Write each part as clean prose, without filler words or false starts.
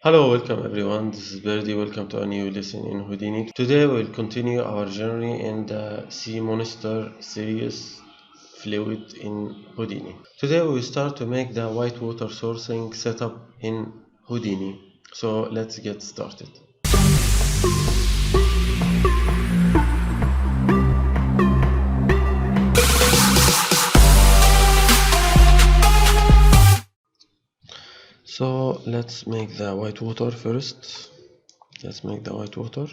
Hello, welcome everyone. This is Birdy. Welcome to a new lesson in Houdini. Today we'll continue our journey in the Sea Monster series fluid in Houdini. Today we will start to make the white water sourcing setup in Houdini. So let's get started. So let's make the white water first. Let's make the white water.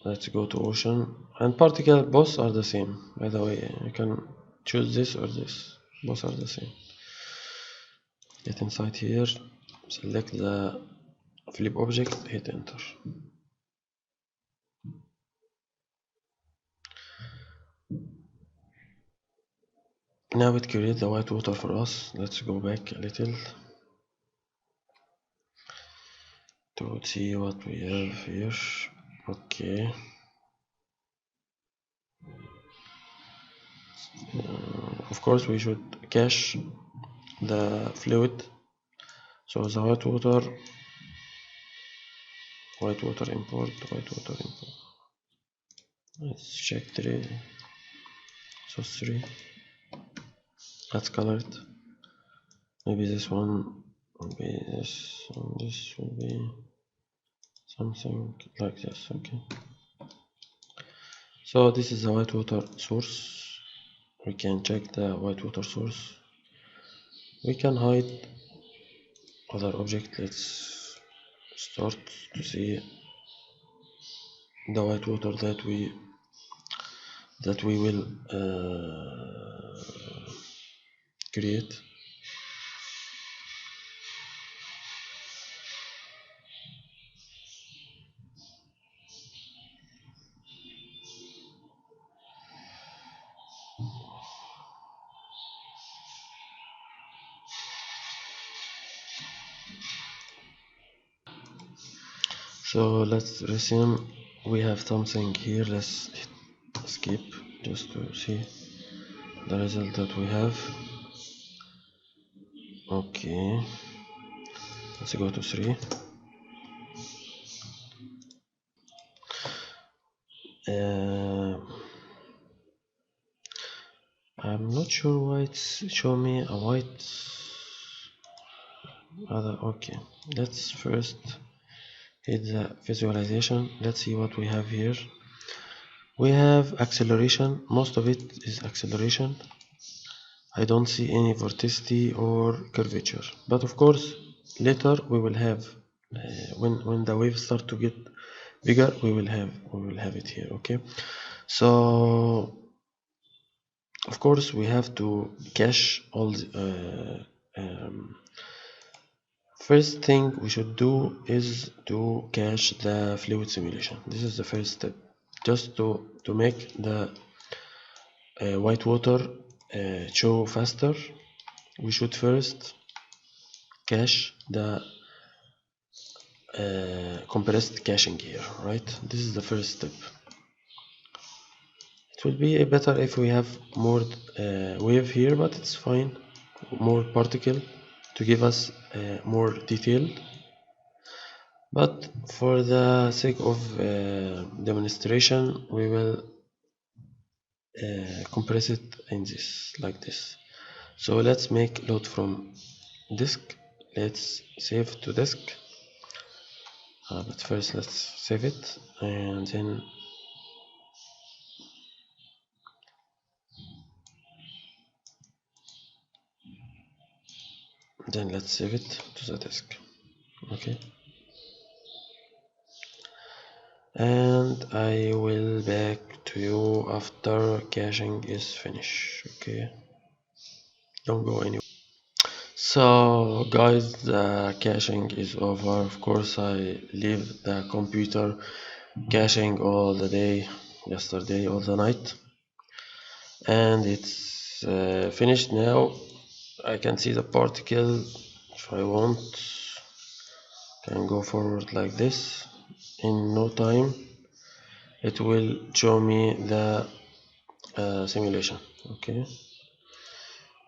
Let's go to ocean, and particle both are the same, by the way. You can choose this or this, both are the same. Get inside here, select the flip object, hit enter. Now it creates the white water for us. Let's go back a little to see what we have here. Okay. Of course we should cache the fluid. So the white water import, let's check 3, source 3. Let's color it. Maybe this one will be this, and this will be something like this. Okay. So this is the white water source. We can check the white water source. We can hide other object. Let's start to see the white water that we will create. So let's resume. We have something here. Let's hit escape just to see the result that we have. Okay, let's go to 3. I'm not sure why it's show me a white other. Okay, let's first hit the visualization. Let's see what we have here. We have acceleration. Most of it is acceleration. I don't see any vorticity or curvature, but of course later we will have when the waves start to get bigger, we will have it here. Okay, so of course we have to cache all the first thing we should do is to cache the fluid simulation. This is the first step, just to make the white water show faster. We should first cache the compressed caching here, right? This is the first step. It will be better if we have more wave here, but it's fine. More particle to give us more detail. But for the sake of demonstration, we will compress it in this, like this. So let's make load from disk. Let's save to disk. But first let's save it, and then let's save it to the disk. Okay, and I will back to you after caching is finished. Okay, don't go anywhere. So guys, the caching is over. Of course I leave the computer caching all the day, yesterday, all the night, and it's finished now. I can see the particle. If I want, can go forward like this. In no time it will show me the simulation. Okay,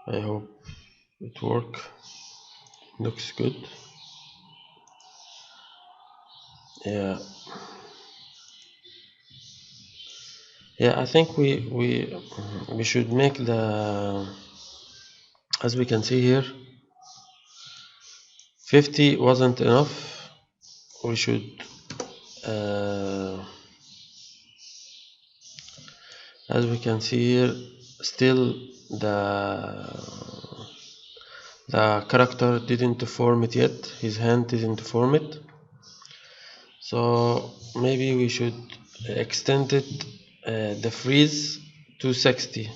I hope it looks good. Yeah, I think we should make the, as we can see here, 50 wasn't enough. We should as we can see here, still the character didn't form it yet. His hand didn't form it. So maybe we should extend it, the freeze to 60,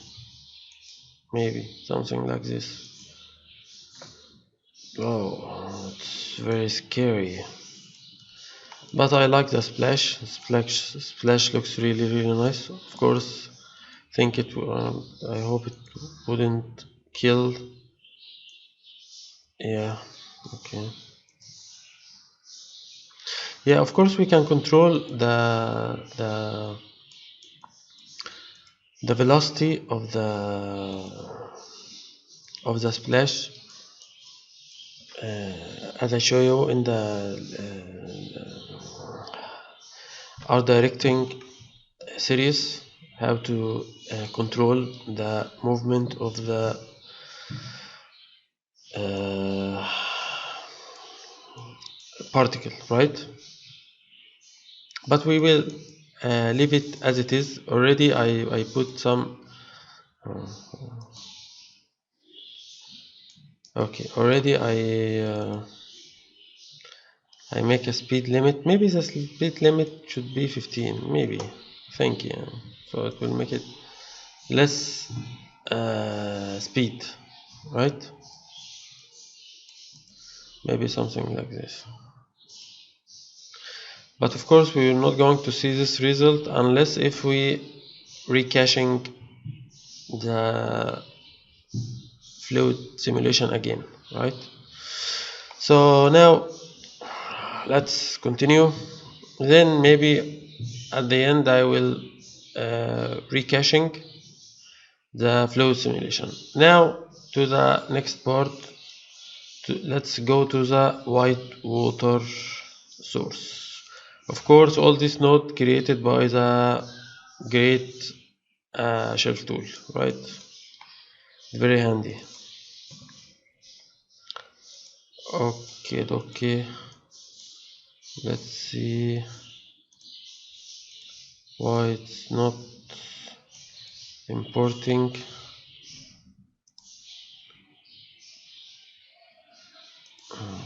maybe something like this. Oh, it's very scary, but I like the splash. Splash looks really nice. Of course, think it. I hope it wouldn't kill. Yeah. Okay. Yeah. Of course, we can control the velocity of the splash, as I show you in the art directing series, how to control the movement of the particle, right? But we will leave it as it is. Already I put some okay, already I make a speed limit. Maybe the speed limit should be 15, maybe. Thank you. So it will make it less speed, right? Maybe something like this. But of course we are not going to see this result unless if we recaching the fluid simulation again, right? So now let's continue. Then maybe at the end I will recaching the fluid simulation. Now to the next part. Let's go to the white water source. Of course, all this node created by the great shelf tool, right? Very handy. Okay. Let's see why it's not importing.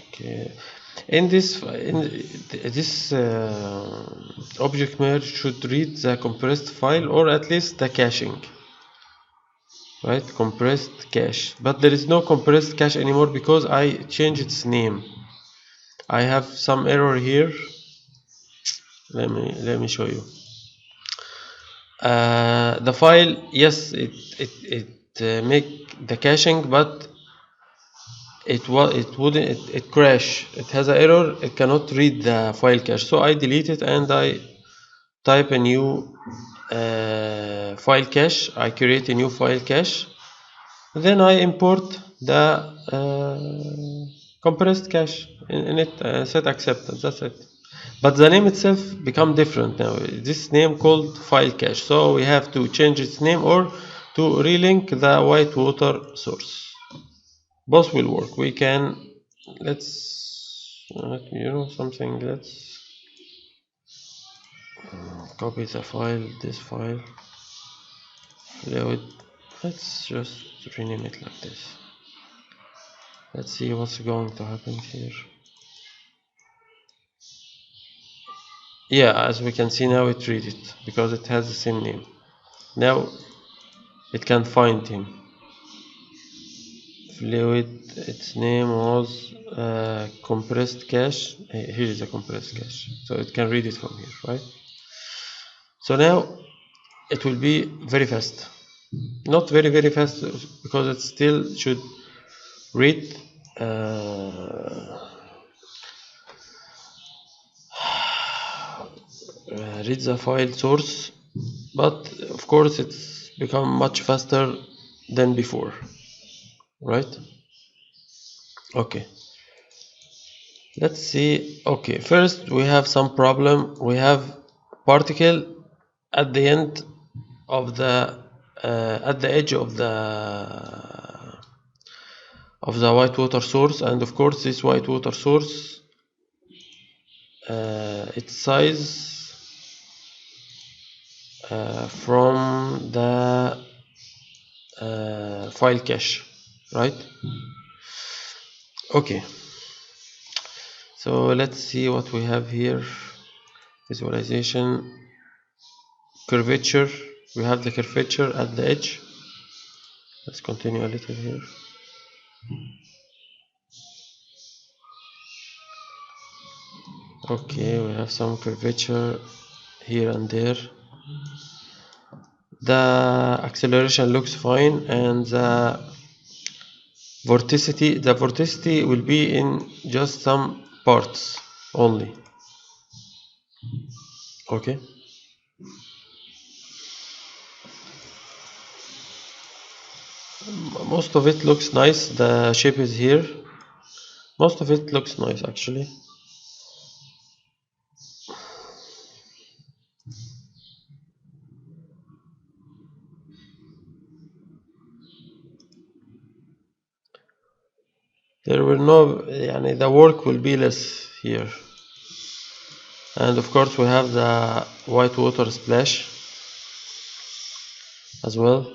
Okay. In this object merge should read the compressed file or at least the caching, right? Compressed cache, but there is no compressed cache anymore because I changed its name. I have some error here. Let me show you. The file, yes, it make the caching, but it crash. It has an error. It cannot read the file cache. So I delete it and I type a new file cache. I create a new file cache. Then I import the compressed cache in it, set acceptance. That's it. But the name itself become different now. This name called file cache. So we have to change its name or to relink the white water source. Both will work. We can let's something. Let's copy the file. This file. Let's just rename it like this. Let's see what's going to happen here. Yeah, as we can see now, it read it because it has the same name. Now it can find him. Fluid, its name was compressed cache. Here is a compressed cache, so it can read it from here, right? So now it will be very fast. Not very fast because it still should read read the file source, but of course it's become much faster than before, right? Okay, let's see. Okay, first we have some problem. We have particle at the end of the at the edge of the white water source, and of course this white water source, its size from the file cache, right? Okay, so let's see what we have here. Visualization, curvature. We have the curvature at the edge. Let's continue a little here. Okay, we have some curvature here and there. The acceleration looks fine, and the vorticity will be in just some parts only. Okay, most of it looks nice. The shape is here. Most of it looks nice actually. There will no, the work will be less here. And of course we have the white water splash as well.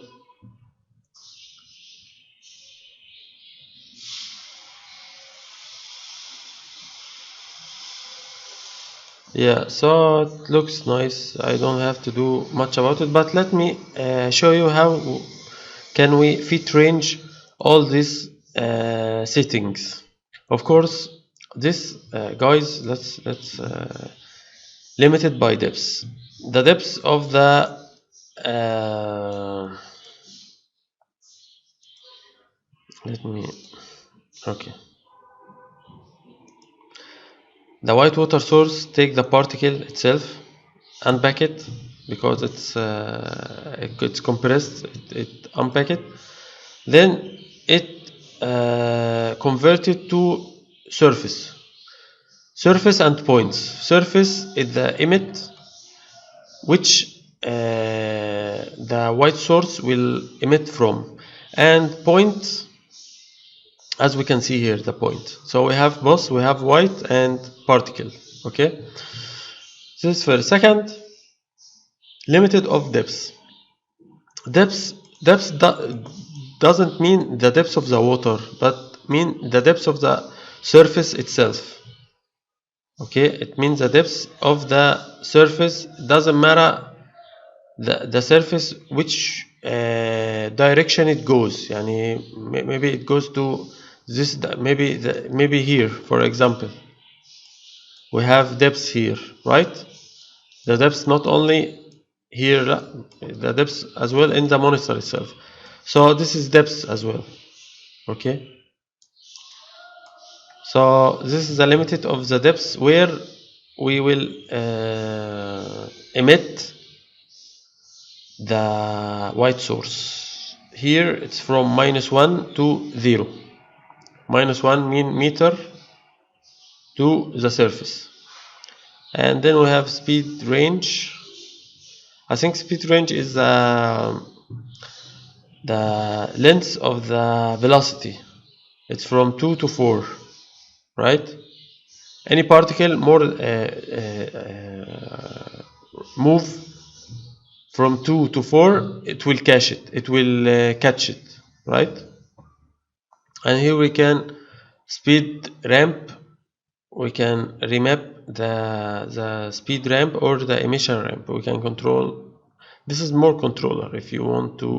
Yeah, so it looks nice. I don't have to do much about it, but let me show you how can we fit range all these settings. Of course, this guys, let's limited by depths. The depths of the let me okay. The white water source take the particle itself, unpack it because it's compressed. It unpack it, then it convert it to surface. Surface and points. Surface is the emit which the white source will emit from, and point, as we can see here, the point. So we have both, we have white and particle. Okay, this is first. Second, limited of depth. Depth doesn't mean the depth of the water, but mean the depth of the surface itself. Okay, it means the depth of the surface. Doesn't matter the surface which direction it goes. Maybe it goes to this, maybe here, for example. We have depth here, right? The depth not only here, the depth as well in the monitor itself. So this is depth as well. Okay. So this is the limit of the depth where we will emit the white source. Here it's from -1 to 0. -1 mean meter to the surface. And then we have speed range. I think speed range is the length of the velocity. It's from 2 to 4, right? Any particle more move from 2 to 4, it will catch it. It will catch it, right? And here we can speed ramp. We can remap the speed ramp or the emission ramp. We can control. This is more controller. If you want to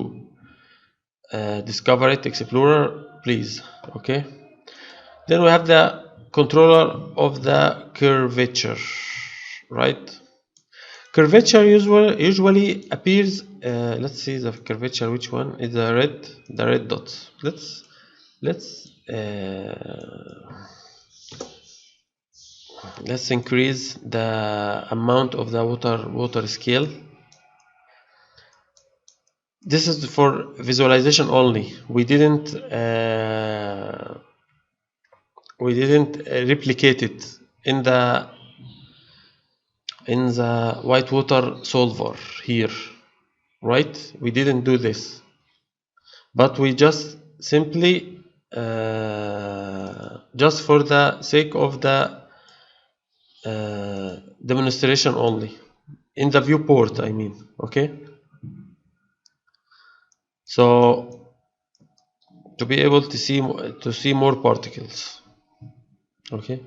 discover it, Explorer, please. Okay. Then we have the controller of the curvature, right? Curvature usually appears. Let's see the curvature. Which one is the red dots? Let's increase the amount of the water scale. This is for visualization only. We didn't we didn't replicate it in the white water solver here, right? We didn't do this, but we just simply just for the sake of the demonstration only in the viewport, I mean. Okay, so to be able to see more particles. Okay,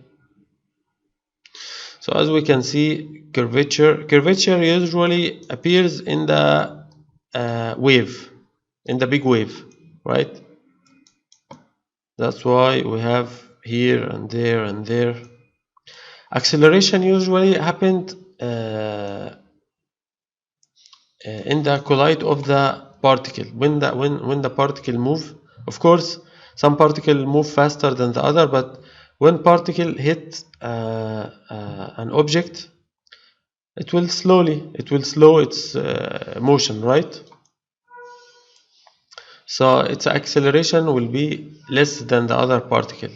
so as we can see, curvature usually appears in the wave, in the big wave, right? That's why we have here and there and there. Acceleration usually happened in the collide of the particle. When the particle move, of course, some particle move faster than the other, but when particle hit an object, it will slow its motion, right? So its acceleration will be less than the other particle.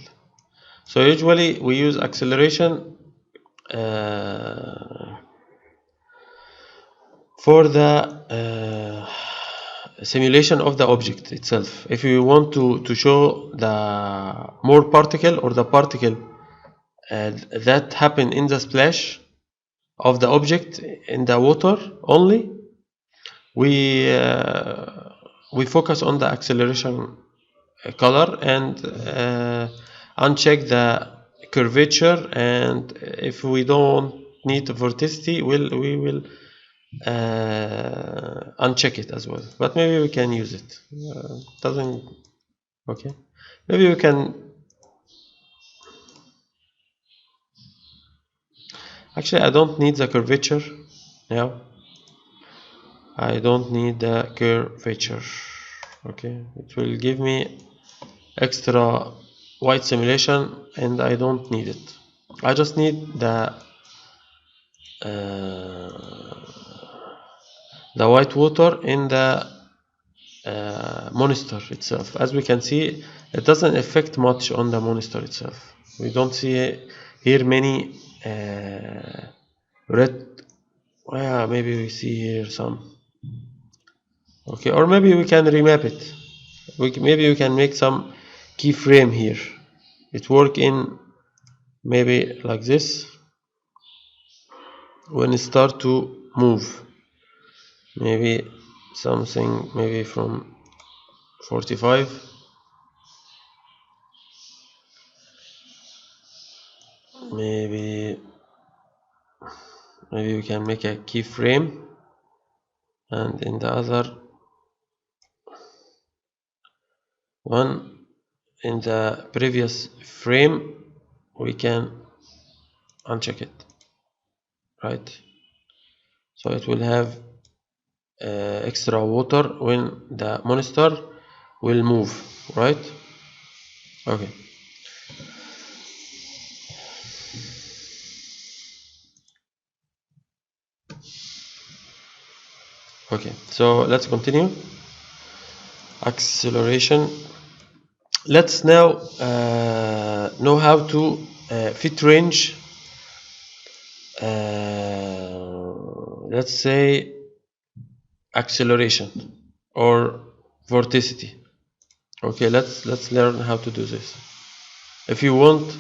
So usually we use acceleration for the simulation of the object itself. If you want to show the more particle or the particle that happen in the splash of the object in the water only, we focus on the acceleration color and uncheck the curvature, and if we don't need vorticity, we will uncheck it as well, but maybe we can use it. Doesn't. Okay, maybe we can. Actually, I don't need the curvature now. I don't need the curvature. Okay, it will give me extra white simulation and I don't need it. I just need the white water in the monster itself. As we can see, it doesn't affect much on the monster itself. We don't see here many red. Well, maybe we see here some. Okay, or maybe we can remap it. Maybe we can make some keyframe here. It work in maybe like this. When it start to move, maybe something maybe from 45. Maybe we can make a keyframe, and in the other one, in the previous frame, we can uncheck it, right? So it will have extra water when the monster will move, right? Okay. Okay, so let's continue. Acceleration. Let's now know how to fit range. Let's say acceleration or vorticity. Okay, let's learn how to do this. If you want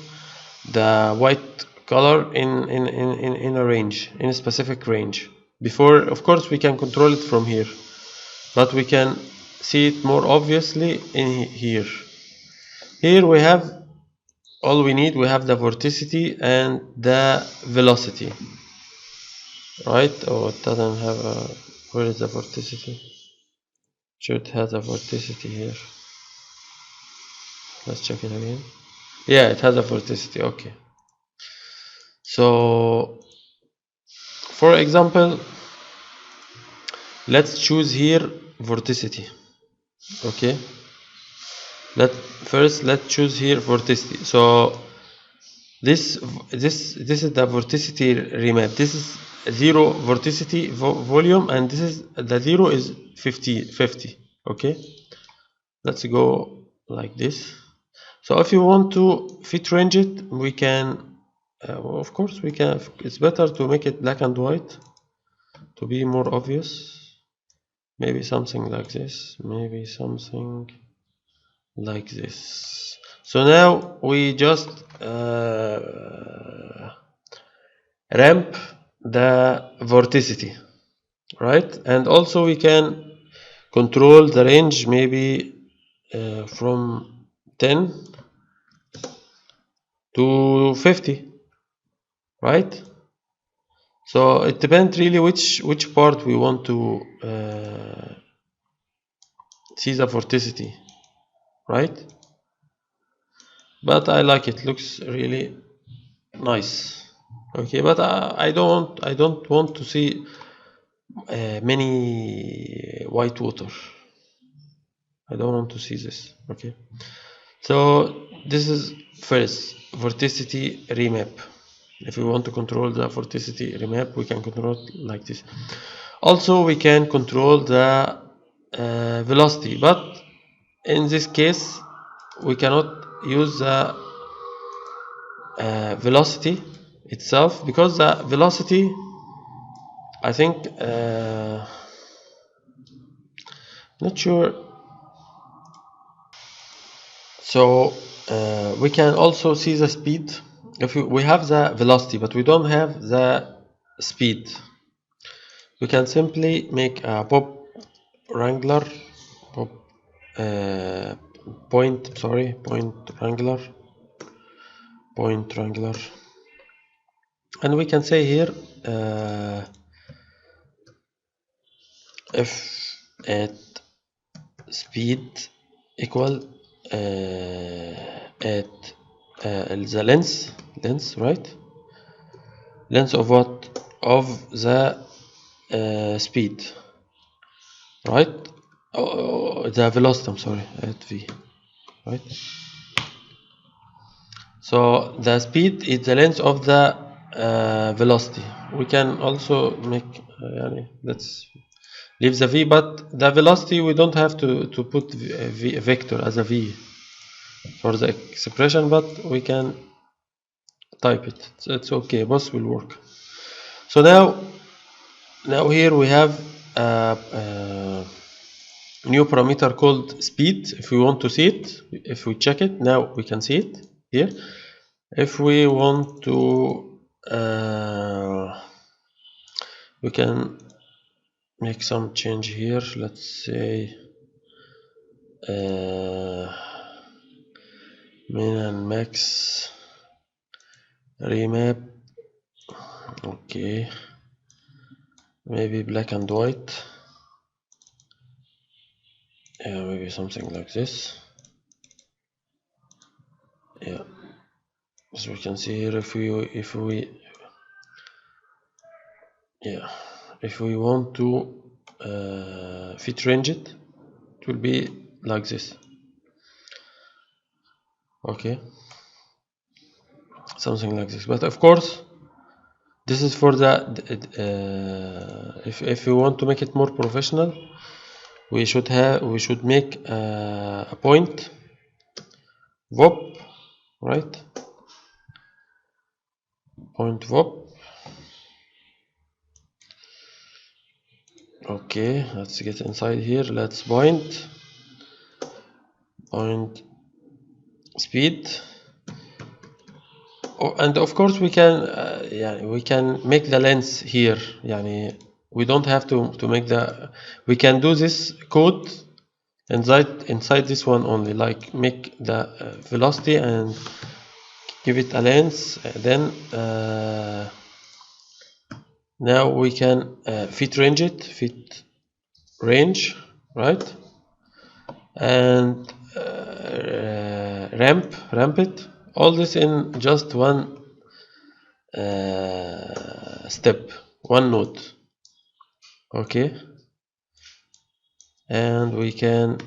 the white color in a range, in a specific range, before, of course, we can control it from here, but we can see it more obviously in here. Here we have all we need. We have the vorticity and the velocity, right? Oh, it doesn't have a. Where is the vorticity? Should have the vorticity here. Let's check it again. Yeah, it has a vorticity. Okay. So, for example, let's choose here vorticity. Okay. Let's choose here vorticity. So this is the vorticity remap. This is 0 vorticity volume, and this is the 0 is 50. Okay, let's go like this. So if you want to fit range it, we can, well, of course we can. It's better to make it black and white to be more obvious. Maybe something like this, maybe something like this. So now we just ramp the vorticity, right? And also we can control the range maybe from 10 to 50, right? So it depends really which part we want to see the vorticity, right? But I like it, looks really nice. Okay, but I don't want to see many white water. I don't want to see this. Okay, so this is first vorticity remap. If we want to control the vorticity remap, we can control it like this. Also, we can control the velocity, but in this case, we cannot use the velocity itself, because the velocity, I think, not sure. So we can also see the speed. If we have the velocity but we don't have the speed, we can simply make a pop wrangler, pop point wrangler, and we can say here if at speed equal at the length, right? Length of what? Of the speed, right? The velocity, I'm sorry, at v, right? So the speed is the length of the velocity. We can also make let's leave the v, but the velocity we don't have to put v vector as a v for the expression, but we can type it. It's okay, both will work. So now here we have a new parameter called speed. If we want to see it, if we check it, now we can see it here. If we want to we can make some change here. Let's say min and max remap. Okay, maybe black and white. Yeah, maybe something like this. Yeah, so we can see here, if we yeah, if we want to fit range it, it will be like this. Okay, something like this. But of course, this is for the if we want to make it more professional, we should make a point VOP, right? Point VOP. Okay, let's get inside here. Let's point speed. Oh, and of course we can we can make the length here. We don't have to make the, we can do this code inside this one only, like make the velocity and give it a length. Then now we can fit range, right? And ramp it. All this in just one step, one node. Okay, and we can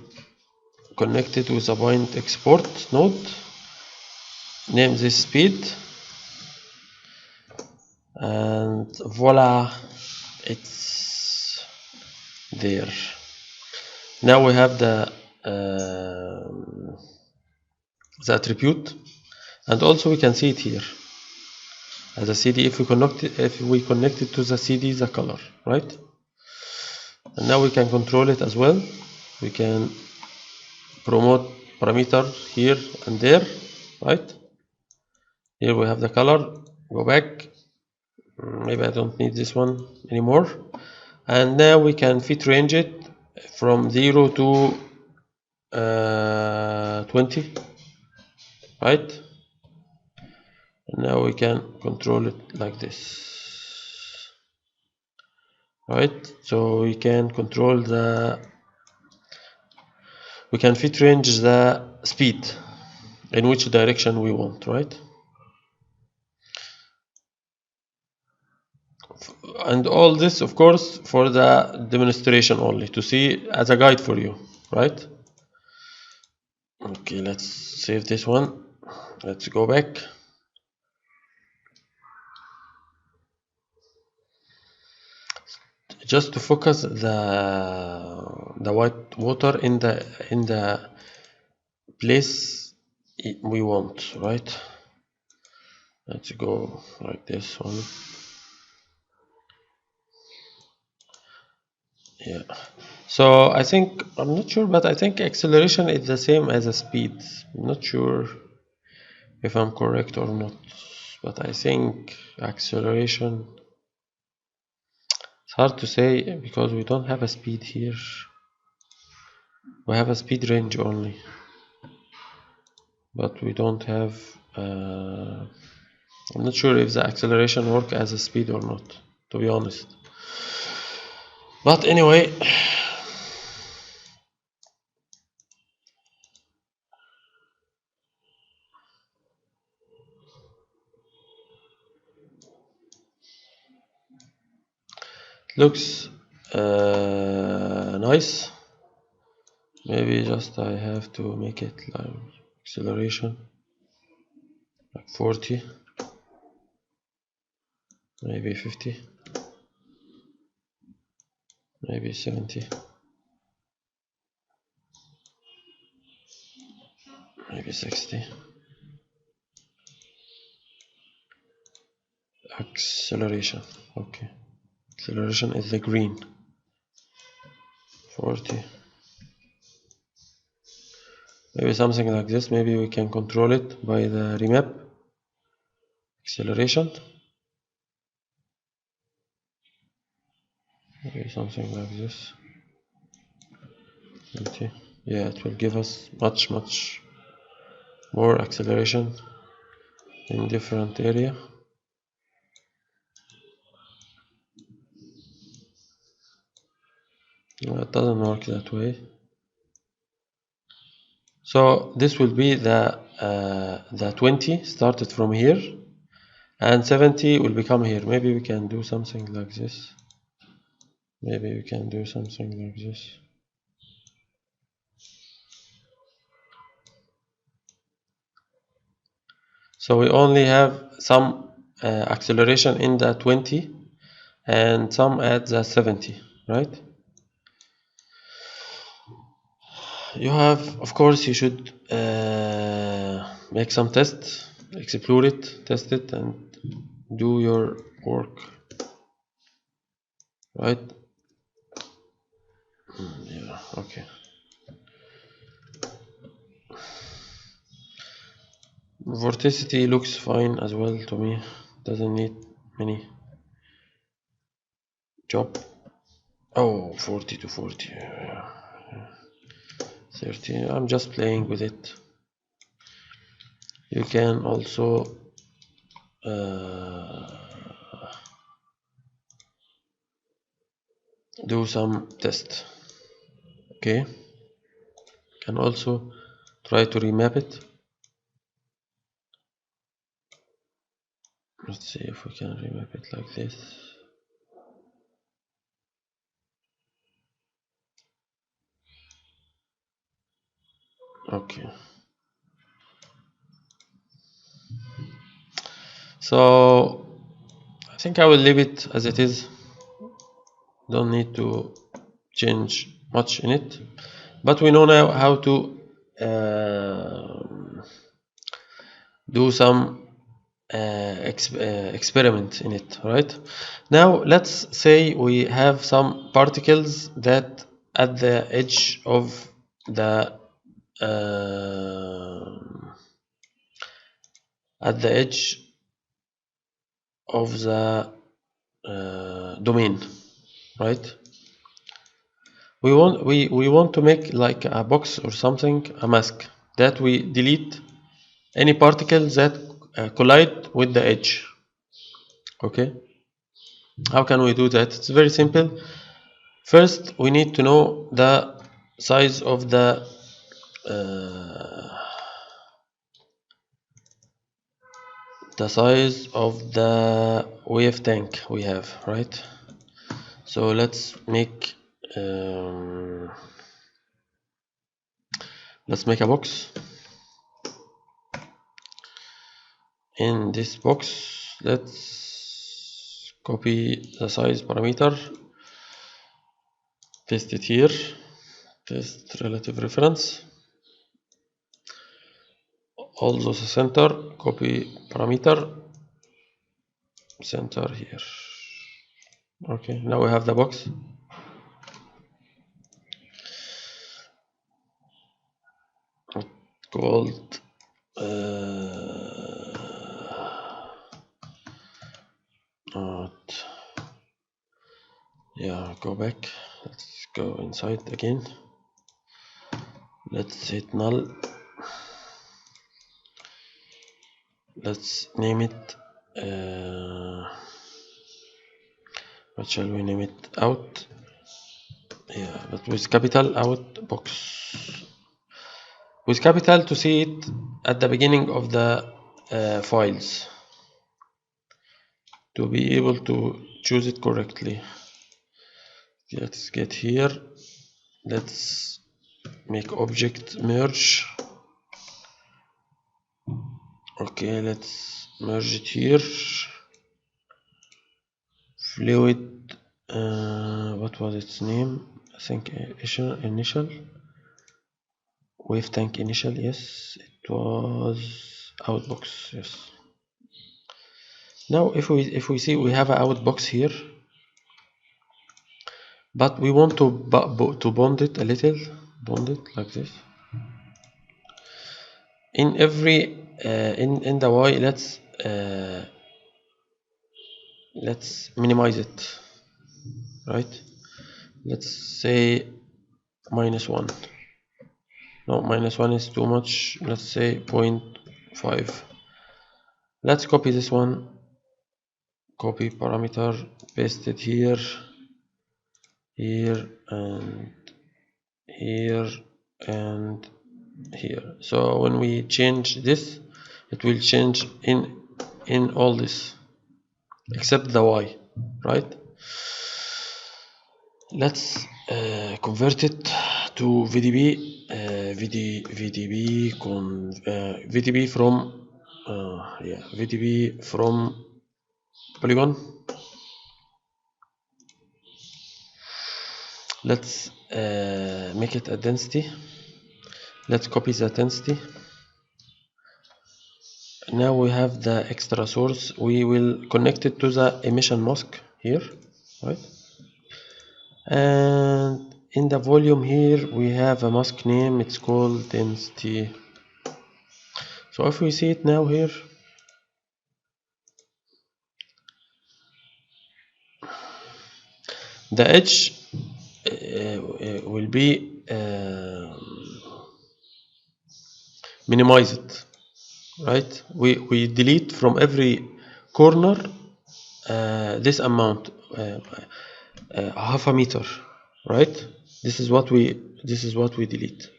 connect it with a point export node. Name this speed, and voila, it's there. Now we have the the attribute, and also we can see it here as a CD if we connect it to the CD, the color, right? And now we can control it as well. We can promote parameter here and there, right? Here we have the color. Go back. Maybe I don't need this one anymore. And now we can fit range it from 0 to 20, right? And now we can control it like this, right? So we can control we can fit range the speed in which direction we want, right? And all this, of course, for the demonstration only, to see as a guide for you, right? Okay, let's save this one. Let's go back. Just to focus the white water in the place we want, right? Let's go like this one. Yeah. So I think, I'm not sure, but I think acceleration is the same as a speed. I'm not sure if I'm correct or not, but I think acceleration, it's hard to say because we don't have a speed here. We have a speed range only, but we don't have I'm not sure if the acceleration work as a speed or not, to be honest. But anyway, looks nice. Maybe just I have to make it like acceleration like 40, maybe 50, maybe 70, maybe 60. Acceleration, okay. Acceleration is the green. 40. Maybe something like this. Maybe we can control it by the remap. Acceleration. Maybe something like this. 20. Yeah, it will give us much more acceleration in different area. No, it doesn't work that way. So this will be the 20 started from here, and 70 will become here. Maybe we can do something like this. Maybe we can do something like this. So we only have some acceleration in the 20 and some at the 70, right? You have, of course, you should make some tests, explore it, test it, and do your work, right? Yeah, okay. Vorticity looks fine as well to me. Doesn't need many job. Oh, 40 to 40. Yeah. 30. I'm just playing with it. You can also do some test. Okay. Can also try to remap it. Let's see if we can remap it like this. Okay. So I think I will leave it as it is. Don't need to change much in it. But we know now how to do some experiment in it, right? Now let's say we have some particles that at the edge of the at the edge of the domain, right? We want to make like a box or something, a mask that we delete any particles that collide with the edge. Okay, how can we do that? It's very simple. First we need to know the size of the wave tank we have, right? So let's make a box. In this box, let's copy the size parameter, paste it here, paste relative reference, also the center, copy parameter, center here. Okay, now we have the box. Called yeah, go back, let's go inside again, let's hit null, let's name it what shall we name it? Out. Yeah, but with capital, out box with capital to see it at the beginning of the files, to be able to choose it correctly. Let's get here, let's make object merge. Okay, let's merge it here. Fluid, what was its name? I think initial wave tank initial. Yes, it was outbox. Yes. Now if we see, we have an outbox here, but we want to bond it a little, bond it like this. In every in the Y, let's minimize it, right? Let's say -1. No, -1 is too much. Let's say 0.5. Let's copy this one, copy parameter, paste it here, here, and here, and here. So when we change this, it will change in all this except the Y, right? Let's convert it to VDB, VDB from VDB from polygon. Let's make it a density. Let's copy the density. Now we have the extra source. We will connect it to the emission mask here, right? And in the volume here we have a mask name, it's called density. So if we see it now here, the edge will be minimized, right? We delete from every corner this amount, half a meter, right? This is what we delete,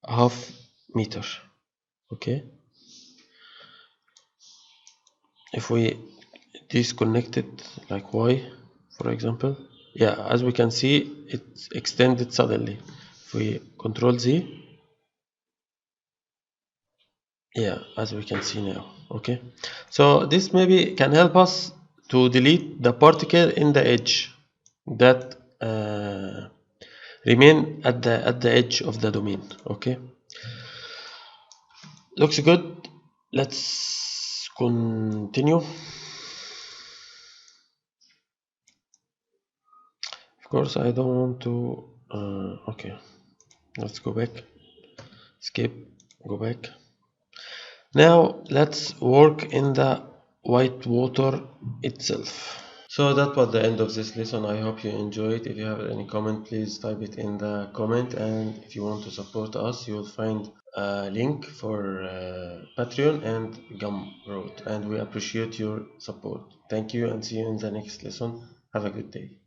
half meter. Okay, if we disconnect it like Y, for example, yeah, as we can see, it's extended suddenly. If we Control Z, yeah, as we can see now. Okay, so this maybe can help us to delete the particle in the edge that remain at the edge of the domain. Okay, looks good. let's continue. Of course, I don't want to. Okay, let's go back. Skip. Go back. Now let's work in the white water itself. So that was the end of this lesson. I hope you enjoyed. If you have any comment, please type it in the comment. And if you want to support us, you will find a link for Patreon and Gumroad. And we appreciate your support. Thank you and see you in the next lesson. Have a good day.